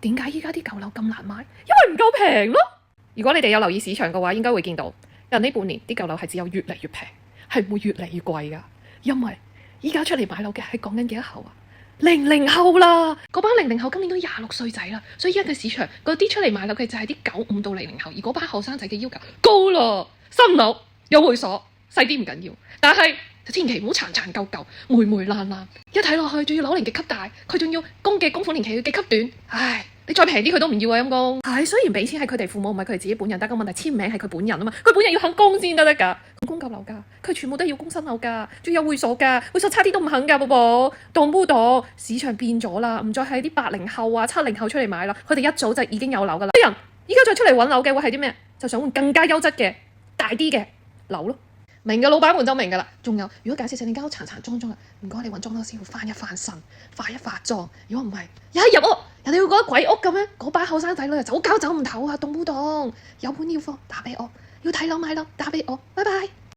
點解依家啲舊樓咁難買？因為唔夠平咯。如果你哋有留意市場嘅話，應該會見到近呢半年啲舊樓係只有越嚟越平，係唔會越嚟越貴噶。因為依家出嚟買樓嘅係講緊幾多後啊？00後啦，嗰班00後今年都26歲仔啦，所以依家嘅市場嗰啲出嚟買樓嘅就係啲95到00後，而嗰班後生仔嘅要求高啦，新樓有會所細啲唔緊要，但係就千祈唔好殘殘舊舊、霉霉爛爛，一睇落去仲要樓齡極級大，佢仲要供款年期極級短，唉！你再平啲佢都唔要啊，陰公。係雖然俾錢係佢哋父母，唔係佢哋自己本人，但個問題簽名係佢本人啊嘛，佢本人要肯供先得㗎。供夠樓價，佢全部都要供新樓㗎，仲有會所㗎，會所差啲都唔肯㗎，寶寶。當唔到市場變咗啦，唔再係啲80後啊、70後出嚟買啦，佢哋一早就已經有樓㗎啦。啲人依家再出嚟揾樓嘅會係啲咩？就想換更加優質嘅大啲嘅樓咯。明嘅老闆們就明㗎啦。仲有，如果假設成間屋殘殘裝裝啊，唔該你揾裝修師傅翻一翻身，化一化妝。如果唔係，一入屋人哋會覺得鬼屋咁樣，嗰班後生仔女啊走交走唔唞啊，動唔動？有本要貨打俾我，要睇樓買樓打俾我，拜拜。